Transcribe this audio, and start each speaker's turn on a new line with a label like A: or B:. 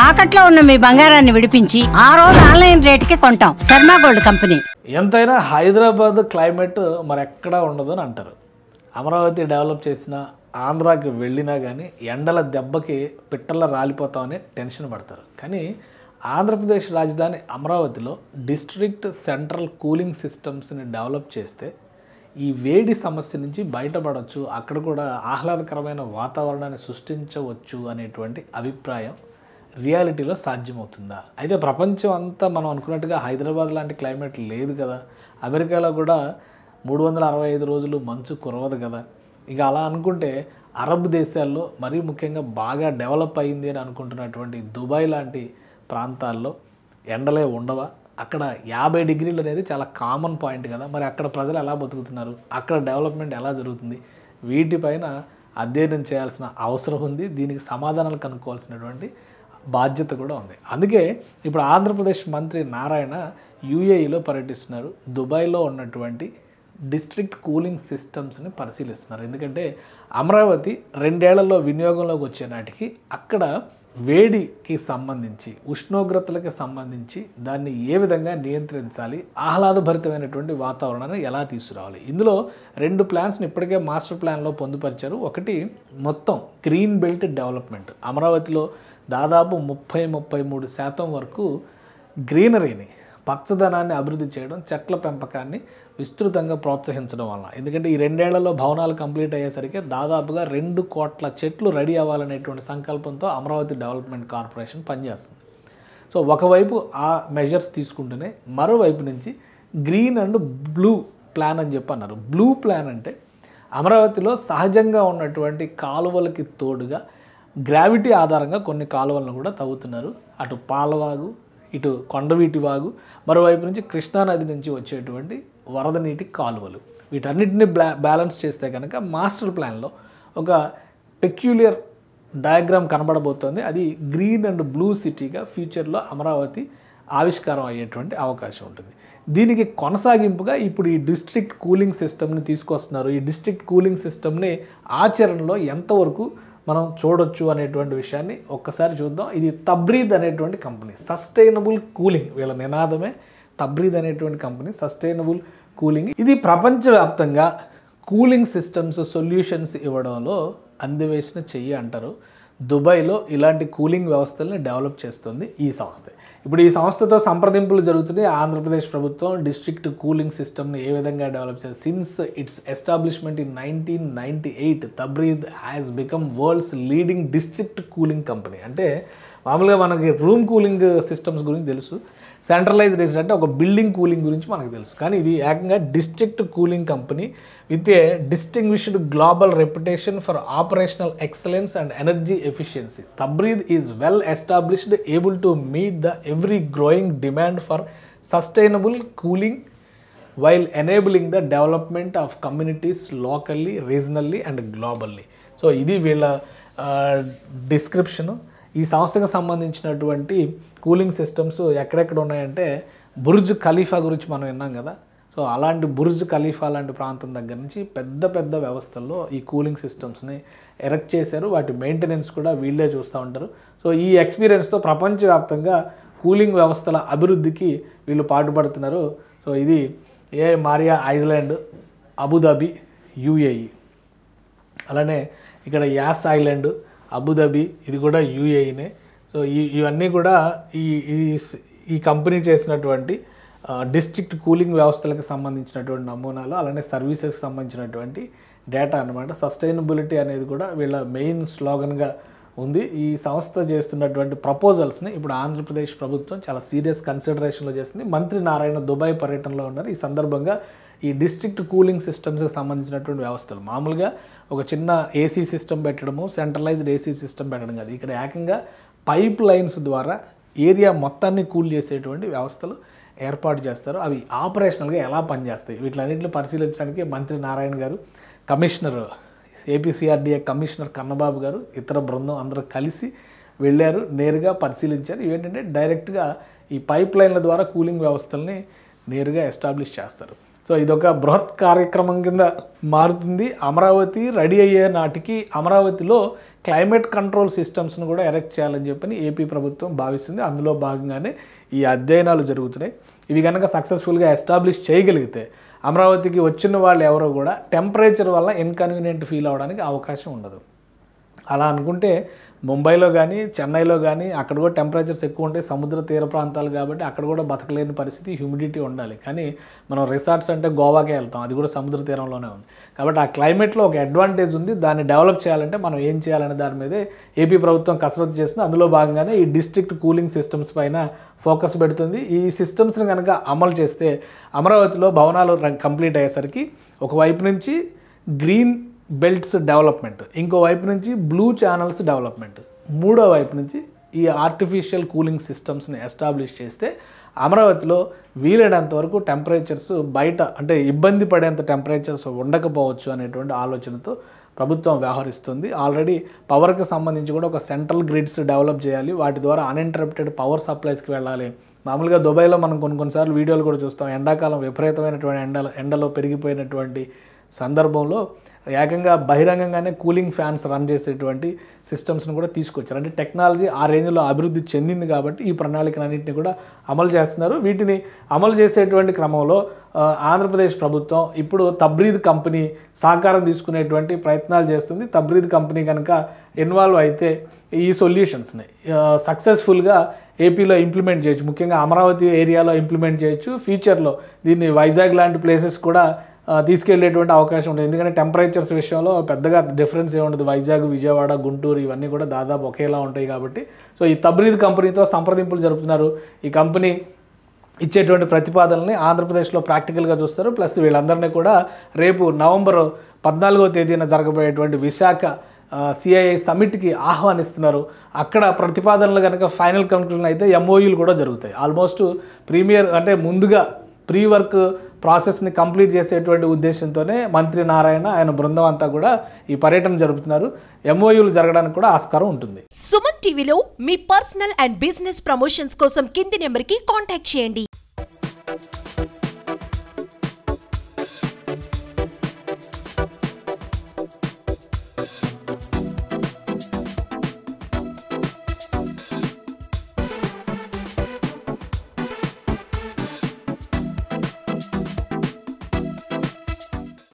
A: తాకట్లో ఉన్న మీ బంగారాన్ని విడిపించి ఆ రోజు ఆన్లైన్ రేటుకి కొంటాం. Sharma gold company.
B: ఎంతైనా హైదరాబాద్ క్లైమేట్ మరెక్కడా ఉండదు అని అంటారు. అమరావతి డెవలప్ చేసిన ఆంధ్రాకి వెళ్ళినా కానీ ఎండల దెబ్బకి పిట్టల రాలిపోతామని టెన్షన్ పడతారు. కానీ ఆంధ్రప్రదేశ్ రాజధాని అమరావతిలో డిస్ట్రిక్ట్ సెంట్రల్ కూలింగ్ సిస్టమ్స్ని డెవలప్ చేస్తే ఈ వేడి సమస్య నుంచి బయటపడవచ్చు, అక్కడ కూడా ఆహ్లాదకరమైన వాతావరణాన్ని సృష్టించవచ్చు అనేటువంటి అభిప్రాయం రియాలిటీలో సాధ్యమవుతుందా? అయితే ప్రపంచం అంతా మనం అనుకున్నట్టుగా హైదరాబాద్ లాంటి క్లైమేట్ లేదు కదా. అమెరికాలో కూడా 365 రోజులు మంచు కురవదు కదా. ఇక అలా అనుకుంటే అరబ్ దేశాల్లో మరీ ముఖ్యంగా బాగా డెవలప్ అయింది అని అనుకుంటున్నటువంటి దుబాయ్ లాంటి ప్రాంతాల్లో ఎండలే ఉండవా? అక్కడ 50 డిగ్రీలు అనేది చాలా కామన్ పాయింట్ కదా. మరి అక్కడ ప్రజలు ఎలా బతుకుతున్నారు, అక్కడ డెవలప్మెంట్ ఎలా జరుగుతుంది, వీటిపైన అధ్యయనం చేయాల్సిన అవసరం ఉంది. దీనికి సమాధానాలు కనుక్కోవాల్సినటువంటి బాధ్యత కూడా ఉంది. అందుకే ఇప్పుడు ఆంధ్రప్రదేశ్ మంత్రి నారాయణ యూఏఈలో పర్యటిస్తున్నారు. దుబాయ్లో ఉన్నటువంటి డిస్ట్రిక్ట్ కూలింగ్ సిస్టమ్స్ని పరిశీలిస్తున్నారు. ఎందుకంటే అమరావతి 2 ఏళ్లలో వినియోగంలోకి వచ్చే నాటికి అక్కడ వేడికి సంబంధించి, ఉష్ణోగ్రతలకు సంబంధించి దాన్ని ఏ విధంగా నియంత్రించాలి, ఆహ్లాదభరితమైనటువంటి వాతావరణాన్ని ఎలా తీసుకురావాలి. ఇందులో 2 ప్లాన్స్ని ఇప్పటికే మాస్టర్ ప్లాన్లో పొందుపరిచారు. ఒకటి మొత్తం గ్రీన్ బెల్ట్ డెవలప్మెంట్. అమరావతిలో దాదాపు 30-33% వరకు గ్రీనరీని, పచ్చదనాన్ని అభివృద్ధి చేయడం, చెట్ల పెంపకాన్ని విస్తృతంగా ప్రోత్సహించడం వల్ల. ఎందుకంటే ఈ 2 ఏళ్లలో భవనాలు కంప్లీట్ అయ్యేసరికి దాదాపుగా 2 కోట్ల చెట్లు రెడీ అవ్వాలనేటువంటి సంకల్పంతో అమరావతి డెవలప్మెంట్ కార్పొరేషన్ పనిచేస్తుంది. సో ఒకవైపు ఆ మెజర్స్ తీసుకుంటూనే మరోవైపు నుంచి గ్రీన్ అండ్ బ్లూ ప్లాన్ అని చెప్పి అన్నారు. బ్లూ ప్లాన్ అంటే అమరావతిలో సహజంగా ఉన్నటువంటి కాలువలకి తోడుగా గ్రావిటీ ఆధారంగా కొన్ని కాలువలను కూడా తవ్వుతున్నారు. అటు పాలవాగు, ఇటు కొండవీటి వాగు, మరోవైపు నుంచి కృష్ణానది నుంచి వచ్చేటువంటి వరద నీటి కాలువలు, వీటన్నిటిని బ్యాలెన్స్ చేస్తే కనుక మాస్టర్ ప్లాన్లో ఒక పెక్యులియర్ డయాగ్రామ్ కనబడబోతోంది. అది గ్రీన్ అండ్ బ్లూ సిటీగా ఫ్యూచర్లో అమరావతి ఆవిష్కారం అయ్యేటువంటి అవకాశం ఉంటుంది. దీనికి కొనసాగింపుగా ఇప్పుడు ఈ డిస్ట్రిక్ట్ కూలింగ్ సిస్టమ్ని తీసుకొస్తున్నారు. ఈ డిస్ట్రిక్ట్ కూలింగ్ సిస్టమ్ని ఆచరణలో ఎంతవరకు మనం చూడొచ్చు అనేటువంటి విషయాన్ని ఒక్కసారి చూద్దాం. ఇది తబ్రీద్ అనేటువంటి కంపెనీ, సస్టైనబుల్ కూలింగ్, వీళ్ళ నినాదమే తబ్రీద్ అనేటువంటి కంపెనీ, సస్టైనబుల్ కూలింగ్. ఇది ప్రపంచవ్యాప్తంగా కూలింగ్ సిస్టమ్స్ సొల్యూషన్స్ ఇవ్వడంలో అందివేసిన చెయ్యి అంటారు. దుబాయ్లో ఇలాంటి కూలింగ్ వ్యవస్థల్ని డెవలప్ చేస్తుంది ఈ సంస్థ. ఇప్పుడు ఈ సంస్థతో సంప్రదింపులు జరుగుతున్నాయి. ఆంధ్రప్రదేశ్ ప్రభుత్వం డిస్ట్రిక్ట్ కూలింగ్ సిస్టమ్ని ఏ విధంగా డెవలప్ చేస్తుంది. Since its establishment in 1998 Tabreed has become world's leading district cooling company. అంటే మామూలుగా మనకి రూమ్ కూలింగ్ సిస్టమ్స్ గురించి తెలుసు, సెంట్రలైజ్డ్ ఏసీ అంటే ఒక బిల్డింగ్ కూలింగ్ గురించి మనకు తెలుసు. కానీ ఇది ఏకంగా district cooling company with a distinguished global reputation for operational excellence and energy efficiency. Tabreed is well established, able to meet the every growing demand for sustainable cooling while enabling the development of communities locally, regionally and globally. So ఇది వీళ్ళ description. ఈ సంస్థకు సంబంధించినటువంటి cooling systems ఎక్కడెక్కడ ఉన్నాయంటే Burj Khalifa గురించి మనం విన్నాం కదా. సో అలాంటి బుర్జ్ ఖలీఫా లాంటి ప్రాంతం దగ్గర నుంచి పెద్ద పెద్ద వ్యవస్థల్లో ఈ కూలింగ్ సిస్టమ్స్ని ఎరెక్ట్ చేశారు. వాటి మెయింటెనెన్స్ కూడా వీళ్ళే చూస్తూ ఉంటారు. సో ఈ ఎక్స్పీరియన్స్తో ప్రపంచవ్యాప్తంగా కూలింగ్ వ్యవస్థల అభివృద్ధికి వీళ్ళు పాటుపడుతున్నారు. సో ఇది మారియా ఐలాండ్, అబుదాబి, యూఏఈ. అలానే ఇక్కడ యాస్ ఐలాండ్, అబుదాబి, ఇది కూడా యూఏఈనే. సో ఇవన్నీ కూడా ఈ కంపెనీ చేసినటువంటి డిస్ట్రిక్ట్ కూలింగ్ వ్యవస్థలకు సంబంధించినటువంటి నమూనాలు, అలానే సర్వీసెస్కి సంబంధించినటువంటి డేటా అనమాట. సస్టైనబిలిటీ అనేది కూడా వీళ్ళ మెయిన్ స్లోగన్గా ఉంది. ఈ సంస్థ చేస్తున్నటువంటి ప్రపోజల్స్ని ఇప్పుడు ఆంధ్రప్రదేశ్ ప్రభుత్వం చాలా సీరియస్ కన్సిడరేషన్లో చేస్తుంది. మంత్రి నారాయణ దుబాయ్ పర్యటనలో ఉన్నారు. ఈ సందర్భంగా ఈ డిస్ట్రిక్ట్ కూలింగ్ సిస్టమ్స్కి సంబంధించినటువంటి వ్యవస్థలు, మామూలుగా ఒక చిన్న ఏసీ సిస్టమ్ పెట్టడము, సెంట్రలైజ్డ్ ఏసీ సిస్టమ్ పెట్టడం కాదు, ఇక్కడ ఏకంగా పైప్ లైన్స్ ద్వారా ఏరియా మొత్తాన్ని కూల్ చేసేటువంటి వ్యవస్థలు ఏర్పాటు చేస్తారు. అవి ఆపరేషనల్గా ఎలా పనిచేస్తాయి, వీటిలన్నింటిని పరిశీలించడానికి మంత్రి నారాయణ గారు, కమిషనర్ ఏపీసీఆర్డీఏ కమిషనర్ కన్నబాబు గారు, ఇతర బృందం అందరూ కలిసి వెళ్ళారు, నేరుగా పరిశీలించారు. ఇవేంటంటే డైరెక్ట్గా ఈ పైప్ లైన్ల ద్వారా కూలింగ్ వ్యవస్థల్ని నేరుగా ఎస్టాబ్లిష్ చేస్తారు. సో ఇదొక బృహత్ కార్యక్రమం కింద మారుతుంది. అమరావతి రెడీ అయ్యే నాటికి అమరావతిలో క్లైమేట్ కంట్రోల్ సిస్టమ్స్ను కూడా ఎరెక్ట్ చేయాలని చెప్పని ఏపీ ప్రభుత్వం భావిస్తుంది. అందులో భాగంగానే ఈ అధ్యయనాలు జరుగుతున్నాయి. ఇవి కనుక సక్సెస్ఫుల్గా ఎస్టాబ్లిష్ చేయగలిగితే అమరావతికి వచ్చిన వాళ్ళు ఎవరో కూడా టెంపరేచర్ వల్ల ఇన్కన్వీనియంట్ ఫీల్ అవ్వడానికి అవకాశం ఉండదు. అలా అనుకుంటే ముంబైలో కానీ చెన్నైలో కానీ అక్కడ కూడా టెంపరేచర్స్ ఎక్కువ ఉంటాయి, సముద్ర తీర ప్రాంతాలు కాబట్టి అక్కడ కూడా బతకలేని పరిస్థితి, హ్యూమిడిటీ ఉండాలి. కానీ మనం రిసార్ట్స్ అంటే గోవాకే వెళ్తాం, అది కూడా సముద్ర తీరంలోనే ఉంది. కాబట్టి ఆ క్లైమేట్లో ఒక అడ్వాంటేజ్ ఉంది. దాన్ని డెవలప్ చేయాలంటే మనం ఏం చేయాలనే దాని మీదే ఏపీ ప్రభుత్వం కసరత్తు చేస్తుంది. అందులో భాగంగానే ఈ డిస్ట్రిక్ట్ కూలింగ్ సిస్టమ్స్ పైన ఫోకస్ పెడుతుంది. ఈ సిస్టమ్స్ని కనుక అమలు చేస్తే అమరావతిలో భవనాలు కంప్లీట్ అయ్యేసరికి ఒకవైపు నుంచి గ్రీన్ బెల్ట్స్ డెవలప్మెంట్, ఇంకో వైపు నుంచి బ్లూ ఛానల్స్ డెవలప్మెంట్, మూడో వైపు నుంచి ఈ ఆర్టిఫిషియల్ కూలింగ్ సిస్టమ్స్ని ఎస్టాబ్లిష్ చేస్తే అమరావతిలో వీలైనంత వరకు టెంపరేచర్స్ బయట అంటే ఇబ్బంది పడేంత టెంపరేచర్స్ ఉండకపోవచ్చు అనేటువంటి ఆలోచనతో ప్రభుత్వం వ్యవహరిస్తుంది. ఆల్రెడీ పవర్కి సంబంధించి కూడా ఒక సెంట్రల్ గ్రిడ్స్ డెవలప్ చేయాలి, వాటి ద్వారా అన్ఇంటరప్టెడ్ పవర్ సప్లైస్కి వెళ్ళాలి. మామూలుగా దుబాయ్లో మనం కొన్నిసార్లు వీడియోలు కూడా చూస్తాం, ఎండాకాలం విపరీతమైనటువంటి ఎండలో పెరిగిపోయినటువంటి సందర్భంలో ఏకంగా బహిరంగంగానే కూలింగ్ ఫ్యాన్స్ రన్ చేసేటువంటి సిస్టమ్స్ని కూడా తీసుకొచ్చారు. అంటే టెక్నాలజీ ఆ రేంజ్లో అభివృద్ధి చెందింది కాబట్టి ఈ ప్రణాళికలన్నింటినీ కూడా అమలు చేస్తున్నారు. వీటిని అమలు చేసేటువంటి క్రమంలో ఆంధ్రప్రదేశ్ ప్రభుత్వం ఇప్పుడు తబ్రీద్ కంపెనీ సహకారం తీసుకునేటువంటి ప్రయత్నాలు చేస్తుంది. తబ్రీద్ కంపెనీ కనుక ఇన్వాల్వ్ అయితే ఈ సొల్యూషన్స్ని సక్సెస్ఫుల్గా ఏపీలో ఇంప్లిమెంట్ చేయొచ్చు, ముఖ్యంగా అమరావతి ఏరియాలో ఇంప్లిమెంట్ చేయొచ్చు. ఫ్యూచర్లో దీన్ని వైజాగ్ లాంటి ప్లేసెస్ కూడా తీసుకెళ్లేటువంటి అవకాశం ఉంటుంది. ఎందుకంటే టెంపరేచర్స్ విషయంలో పెద్దగా డిఫరెన్స్ ఏముండదు, వైజాగ్, విజయవాడ, గుంటూరు ఇవన్నీ కూడా దాదాపు ఒకేలా ఉంటాయి కాబట్టి. సో ఈ తబ్రీద్ కంపెనీతో సంప్రదింపులు జరుపుతున్నారు. ఈ కంపెనీ ఇచ్చేటువంటి ప్రతిపాదనల్ని ఆంధ్రప్రదేశ్లో ప్రాక్టికల్గా చూస్తారు. ప్లస్ వీళ్ళందరినీ కూడా రేపు నవంబర్ 14వ తేదీన జరగబోయేటువంటి విశాఖ సిఐఐ సమిట్కి ఆహ్వానిస్తున్నారు. అక్కడ ప్రతిపాదనలు కనుక ఫైనల్ కన్క్లూజన్ అయితే ఎంఓయూలు కూడా జరుగుతాయి. ఆల్మోస్ట్ ప్రీమియర్ అంటే ముందుగా ప్రీ వర్క్ ప్రాసెస్ని కంప్లీట్ చేసేటువంటి ఉద్దేశంతోనే మంత్రి నారాయణ ఆయన బృందం అంతా కూడా ఈ పర్యటన జరుపుతున్నారు. ఎంఓయూలు జరగడానికి కూడా ఆస్కారం ఉంటుంది.
C: సుమన్ టీవీలో మీ పర్సనల్ అండ్ బిజినెస్ ప్రమోషన్స్ కోసం కింది నెంబర్కి కాంటాక్ట్ చేయండి.